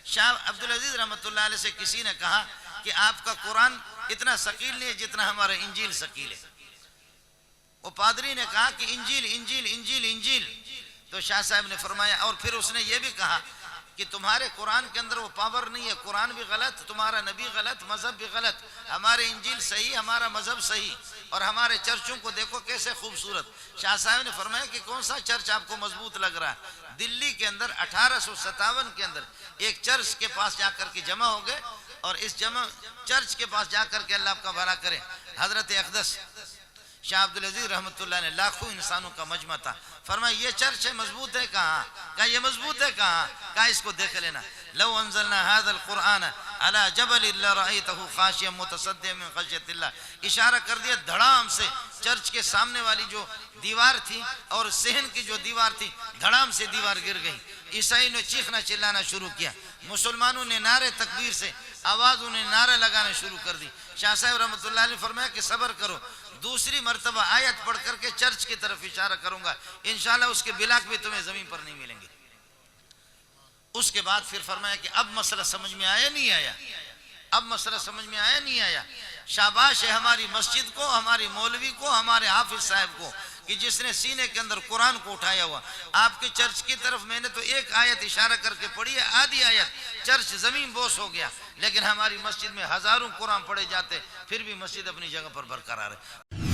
شاہ عبدالعزیز رحمۃ اللہ علیہ سے کسی نے کہا کہ آپ کا قرآن اتنا ثقیل نہیں ہے جتنا ہمارا انجیل ثقیل ہے. وہ پادری نے کہا کہ انجیل انجیل انجیل انجیل. تو شاہ صاحب نے فرمایا، اور پھر اس نے یہ بھی کہا کہ تمہارے قرآن کے اندر وہ پاور نہیں ہے، قرآن بھی غلط، تمہارا نبی غلط، مذہب بھی غلط، ہمارے انجیل صحیح، ہمارا مذہب صحیح، اور ہمارے چرچوں کو دیکھو کیسے خوبصورت. شاہ صاحب نے فرمایا کہ کون سا چرچ آپ کو مضبوط لگ رہا ہے؟ دلی کے اندر 1857 کے اندر ایک چرچ کے پاس جا کر کے جمع ہو گئے، اور اس چرچ کے پاس جا کر کے اللہ آپ کا بھلا کرے، حضرت اقدس شاہ عبدالعزیز رحمۃ اللہ نے لاکھوں انسانوں کا مجمع تھا. فرمایا یہ چرچ ہے، مضبوط ہے کہاں؟ کہا یہ مضبوط ہے کہاں؟ کہا اس کو دیکھ لینا. لو انزلنا هذا القرآن على جبل لرأيته خاشعا متصدعا من خشية الله. اشارہ کر دیا دھڑام سے چرچ کے سامنے والی جو دیوار تھی اور صحن کی جو دیوار تھی، دھڑام سے دیوار گر گئی. عیسائی نے چیخنا چلانا شروع کیا، مسلمانوں نے نعرے تکبیر سے آوازوں نے نعرے لگانا شروع کر دی. شاہ صاحب رحمۃ اللہ نے فرمایا کہ صبر کرو، دوسری مرتبہ آیت پڑھ کر کے چرچ کی طرف اشارہ کروں گا، انشاءاللہ اس کے بلاک بھی تمہیں زمین پر نہیں ملیں گے. اس کے بعد پھر فرمایا کہ اب مسئلہ سمجھ میں آیا نہیں آیا؟ اب مسئلہ سمجھ میں آیا نہیں آیا؟ شاباش ہے ہماری مسجد کو، ہماری مولوی کو، ہمارے حافظ صاحب کو کہ جس نے سینے کے اندر قرآن کو اٹھایا ہوا. آپ کے چرچ کی طرف میں نے تو ایک آیت اشارہ کر کے پڑھی ہے، آدھی آیت، چرچ زمین بوس ہو گیا. لیکن ہماری مسجد میں ہزاروں قرآن پڑھے جاتے، پھر بھی مسجد اپنی جگہ پر برقرار ہے.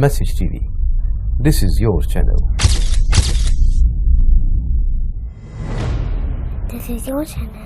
Message TV. This is your channel. This is your channel.